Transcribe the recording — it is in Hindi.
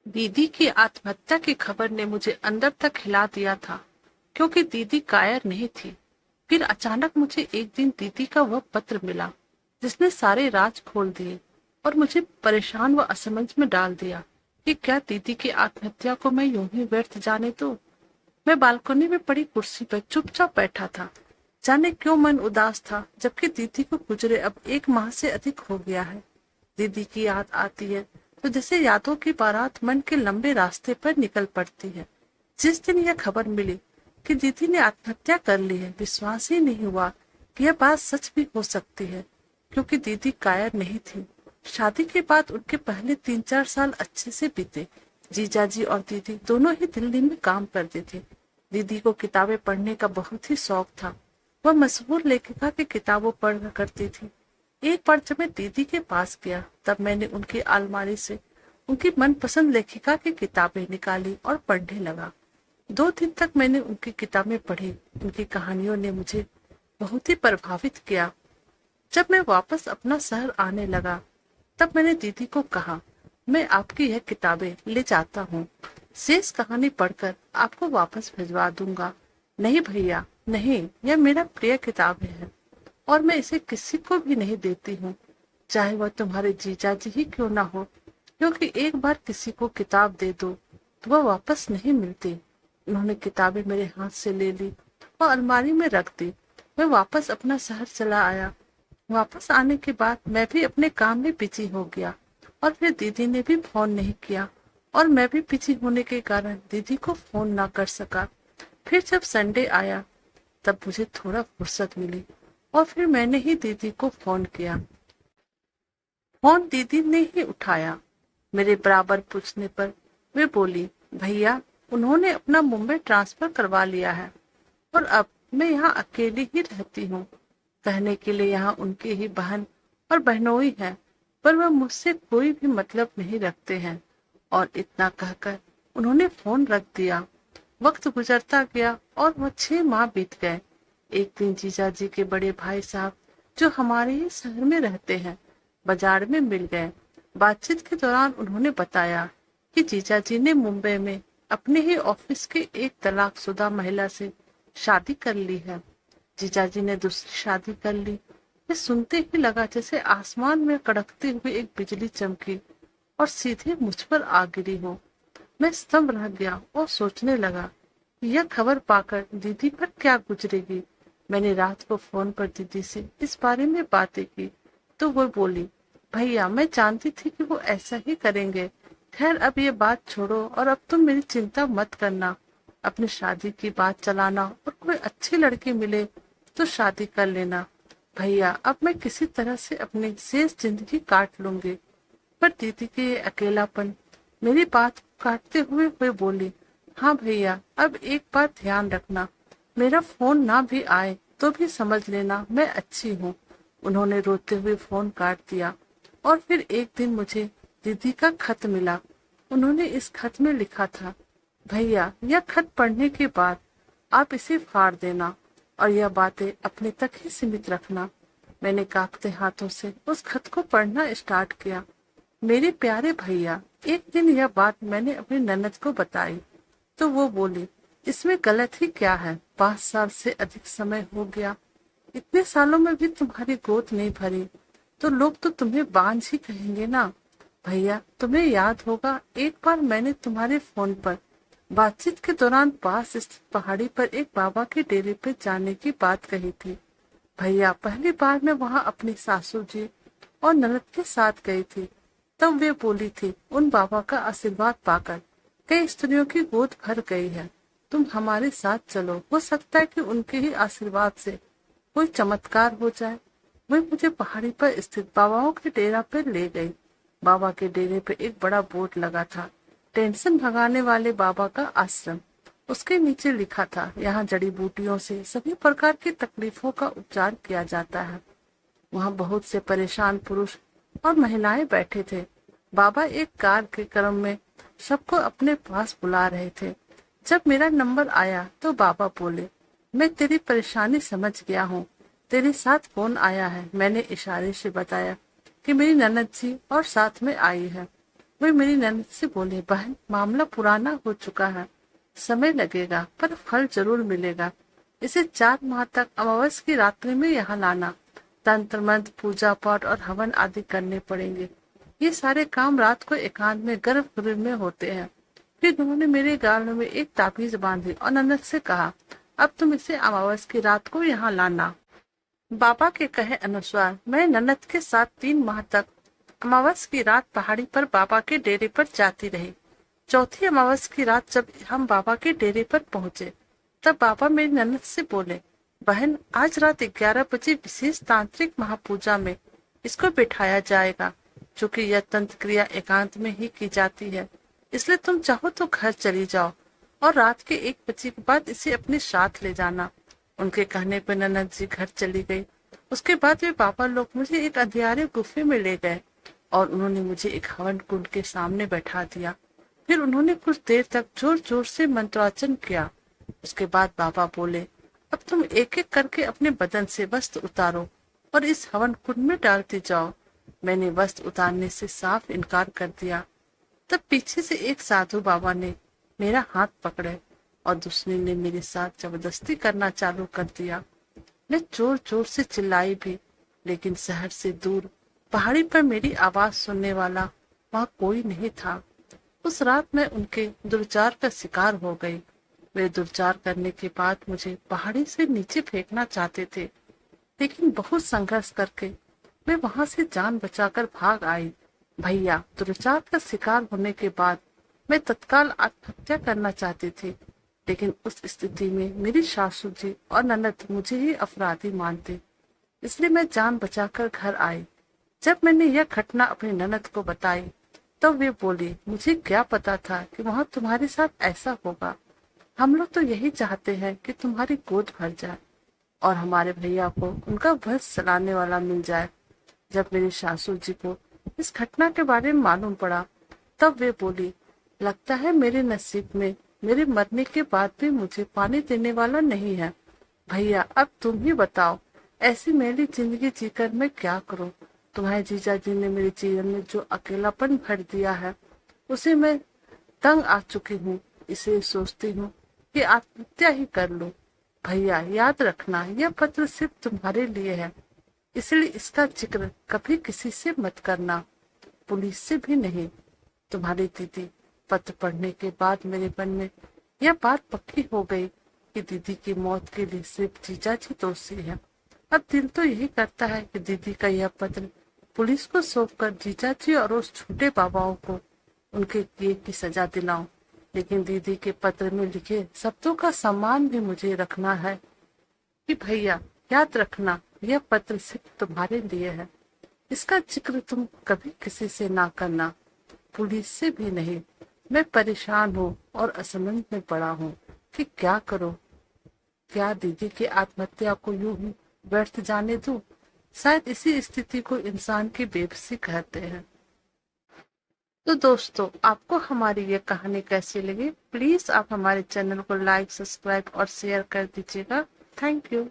दीदी की आत्महत्या की खबर ने मुझे अंदर तक हिला दिया था, क्योंकि दीदी कायर नहीं थी। फिर अचानक मुझे एक दिन दीदी का वह पत्र मिला, जिसने सारे राज खोल दिए और मुझे परेशान व असमंज में डाल दिया कि क्या दीदी की आत्महत्या को मैं यूं ही व्यर्थ जाने दूं। मैं बालकनी में पड़ी कुर्सी पर चुपचाप बैठा था। जाने क्यों मन उदास था, जबकि दीदी को गुजरे अब 1 माह से अधिक हो गया है। दीदी की याद आती है तो जैसे यादों की बारात मन के लंबे रास्ते पर निकल पड़ती है। जिस दिन यह खबर मिली कि दीदी ने आत्महत्या कर ली है, विश्वास ही नहीं हुआ कि यह बात सच भी हो सकती है, क्योंकि दीदी कायर नहीं थी। शादी के बाद उनके पहले 3-4 साल अच्छे से बीते। जीजाजी और दीदी दोनों ही दिल्ली में काम करते थे। दीदी को किताबें पढ़ने का बहुत ही शौक था। वह मशहूर लेखिका की किताबों पढ़ा करती थी। एक बार जब मैं दीदी के पास गया, तब मैंने उनकी अलमारी से उनकी मनपसंद लेखिका की किताबें निकाली और पढ़ने लगा। 2 दिन तक मैंने उनकी किताबें पढ़ी। उनकी कहानियों ने मुझे बहुत ही प्रभावित किया। जब मैं वापस अपना शहर आने लगा, तब मैंने दीदी को कहा, मैं आपकी यह किताबें ले जाता हूँ। शेष कहानी पढ़कर आपको वापस भिजवा दूंगा। नहीं भैया, नहीं, यह मेरा प्रिय किताबें है और मैं इसे किसी को भी नहीं देती हूँ, चाहे वह तुम्हारे जीजाजी ही क्यों ना हो, क्योंकि एक बार किसी को किताब दे दो तो वह वापस नहीं मिलती। उन्होंने किताबें मेरे हाथ से ले ली और अलमारी में रख दी। मैं वापस अपना शहर चला आया। वापस आने के बाद मैं भी अपने काम में बिजी हो गया और फिर दीदी ने भी फोन नहीं किया और मैं भी बिजी होने के कारण दीदी को फोन ना कर सका। फिर जब संडे आया, तब मुझे थोड़ा फुर्सत मिली और फिर मैंने ही दीदी को फोन किया। फोन दीदी ने ही उठाया। मेरे बराबर पूछने पर वे बोली, भैया, उन्होंने अपना मुंबई ट्रांसफर करवा लिया है और अब मैं यहाँ अकेली ही रहती हूँ। कहने के लिए यहाँ उनकी ही बहन और बहनोई है, पर वह मुझसे कोई भी मतलब नहीं रखते हैं। और इतना कहकर उन्होंने फोन रख दिया। वक्त गुजरता गया और वह 6 माह बीत गए। एक दिन जीजाजी के बड़े भाई साहब, जो हमारे ही शहर में रहते हैं, बाजार में मिल गए। बातचीत के दौरान उन्होंने बताया कि जीजाजी ने मुंबई में अपने ही ऑफिस के एक तलाकशुदा महिला से शादी कर ली है। जीजाजी ने दूसरी शादी कर ली। ये सुनते ही लगा जैसे आसमान में कड़कते हुए एक बिजली चमकी और सीधे मुझ पर आ गिरी हो। मैं स्तंभ रह गया और सोचने लगा, यह खबर पाकर दीदी पर क्या गुजरेगी। मैंने रात को फोन पर दीदी से इस बारे में बातें की तो वो बोली, भैया, मैं जानती थी कि वो ऐसा ही करेंगे। खैर, अब ये बात छोड़ो और अब तुम मेरी चिंता मत करना। अपनी शादी की बात चलाना और कोई अच्छी लड़की मिले तो शादी कर लेना। भैया, अब मैं किसी तरह से अपनी शेष जिंदगी काट लूंगी। पर दीदी के ये अकेलापन मेरी बात काटते हुए वे बोली, हाँ भैया, अब एक बात ध्यान रखना, मेरा फोन ना भी आए तो भी समझ लेना मैं अच्छी हूँ। उन्होंने रोते हुए फोन काट दिया और फिर एक दिन मुझे दीदी का खत मिला। उन्होंने इस खत में लिखा था, भैया, यह खत पढ़ने के बाद आप इसे फाड़ देना और यह बातें अपने तक ही सीमित रखना। मैंने कांपते हाथों से उस खत को पढ़ना स्टार्ट किया। मेरे प्यारे भैया, एक दिन यह बात मैंने अपनी ननद को बताई तो वो बोली, इसमें गलत ही क्या है, 5 साल से अधिक समय हो गया, इतने सालों में भी तुम्हारी गोद नहीं भरी तो लोग तो तुम्हें बांझ ही कहेंगे ना। भैया, तुम्हें याद होगा, एक बार मैंने तुम्हारे फोन पर बातचीत के दौरान पास स्थित पहाड़ी पर एक बाबा के डेरे पे जाने की बात कही थी। भैया, पहली बार मैं वहाँ अपनी सासू जी और ननद के साथ गई थी। तब वे बोली थी, उन बाबा का आशीर्वाद पाकर कई स्त्रियों की गोद भर गई है, तुम हमारे साथ चलो, हो सकता है कि उनके ही आशीर्वाद से कोई चमत्कार हो जाए। वे मुझे पहाड़ी पर स्थित बाबाओं के डेरा पर ले गई। बाबा के डेरे पे एक बड़ा बोर्ड लगा था, टेंशन भगाने वाले बाबा का आश्रम। उसके नीचे लिखा था, यहाँ जड़ी बूटियों से सभी प्रकार की तकलीफों का उपचार किया जाता है। वहाँ बहुत से परेशान पुरुष और महिलाएं बैठे थे। बाबा एक कार के क्रम में सबको अपने पास बुला रहे थे। जब मेरा नंबर आया तो बाबा बोले, मैं तेरी परेशानी समझ गया हूँ, तेरे साथ कौन आया है। मैंने इशारे से बताया कि मेरी ननद जी और साथ में आई है। वे मेरी ननद से बोले, बहन मामला पुराना हो चुका है, समय लगेगा पर फल जरूर मिलेगा। इसे 4 माह तक अमावस की रात्रि में यहाँ लाना। तंत्र मंत्र, पूजा पाठ और हवन आदि करने पड़ेंगे। ये सारे काम रात को एकांत में गर्भगृह में होते हैं। फिर उन्होंने मेरे गालों में एक ताबीज बांधी और ननद से कहा, अब तुम इसे अमावस की रात को यहाँ लाना। बाबा के कहे अनुसार मैं ननद के साथ 3 माह तक अमावस की रात पहाड़ी पर बाबा के डेरे पर जाती रही। चौथी अमावस की रात जब हम बाबा के डेरे पर पहुंचे, तब बाबा मेरी ननद से बोले, बहन आज रात 11 बजे विशेष तांत्रिक महापूजा में इसको बिठाया जाएगा। चूंकि यह तंत्र क्रिया एकांत में ही की जाती है, इसलिए तुम चाहो तो घर चली जाओ और रात के 1 बजे के बाद इसे अपने साथ ले जाना। उनके कहने पर ननद जी घर चली गई। उसके बाद वे बाबा लोग मुझे एक अंधियारे गुफे में ले गए और उन्होंने मुझे एक हवन कुंड के सामने बैठा दिया। फिर उन्होंने कुछ देर तक जोर जोर से मंत्रोच्चारण किया। उसके बाद बाबा बोले, अब तुम एक एक करके अपने बदन से वस्त्र उतारो और इस हवन कुंड में डालते जाओ। मैंने वस्त्र उतारने से साफ इनकार कर दिया। तब पीछे से एक साधु बाबा ने मेरा हाथ पकड़े और दूसरे ने मेरे साथ जबरदस्ती करना चालू कर दिया। मैं जोर जोर से चिल्लाई भी, लेकिन शहर से दूर पहाड़ी पर मेरी आवाज सुनने वाला वहां कोई नहीं था। उस रात मैं उनके दुर्चार का शिकार हो गई। वे दुर्चार करने के बाद मुझे पहाड़ी से नीचे फेंकना चाहते थे, लेकिन बहुत संघर्ष करके मैं वहां से जान बचाकर भाग आई। भैया, दुर्चार का शिकार होने के बाद मैं तत्काल आत्महत्या करना चाहती थी, लेकिन उस स्थिति में मेरी सासू जी और ननद मुझे ही अपराधी मानते, इसलिए मैं जान बचाकर घर आई। जब मैंने यह घटना अपनी ननद को बताई, तो वे बोली, मुझे क्या पता था कि वहां तुम्हारे साथ ऐसा होगा। हम लोग तो यही चाहते हैं कि तुम्हारी गोद भर जाए और हमारे भैया को उनका वंश चलाने वाला मिल जाए। जब मेरी सासू जी को इस घटना के बारे में मालूम पड़ा, तब वे बोली, लगता है मेरे नसीब में मेरे मरने के बाद भी मुझे पानी देने वाला नहीं है। भैया, अब तुम ही बताओ, ऐसी मेरी जिंदगी जीकर मैं क्या करूं? तुम्हारे जीजा जी ने मेरे जीवन में जो अकेलापन भर दिया है, उसे मैं तंग आ चुकी हूँ। इसलिए सोचती हूँ कि आत्महत्या ही कर लूं। भैया, याद रखना, यह पत्र सिर्फ तुम्हारे लिए है, इसलिए इसका जिक्र कभी किसी से मत करना, पुलिस से भी नहीं। तुम्हारी दीदी। पत्र पढ़ने के बाद मेरे मन में यह बात पक्की हो गई कि दीदी की मौत के लिए सिर्फ जीजा जी दोषी है। अब दिल तो यही करता है कि दीदी का यह पत्र पुलिस को सौंपकर जीजा जी और उस छोटे बाबाओं को उनके किए की सजा दिलाऊं। लेकिन दीदी के पत्र में लिखे शब्दों का सम्मान भी मुझे रखना है कि भैया, याद रखना, यह पत्र सिर्फ तुम्हारे लिए है। इसका जिक्र तुम कभी किसी से ना करना, पुलिस से भी नहीं। मैं परेशान हूँ और असमंज में पड़ा हूँ कि क्या करूँ। क्या दीदी की आत्महत्या को यूं ही व्यर्थ जाने दूं? शायद इसी स्थिति को इंसान की बेबसी कहते हैं। तो दोस्तों, आपको हमारी ये कहानी कैसी लगी? प्लीज आप हमारे चैनल को लाइक, सब्सक्राइब और शेयर कर दीजिएगा। Thank you.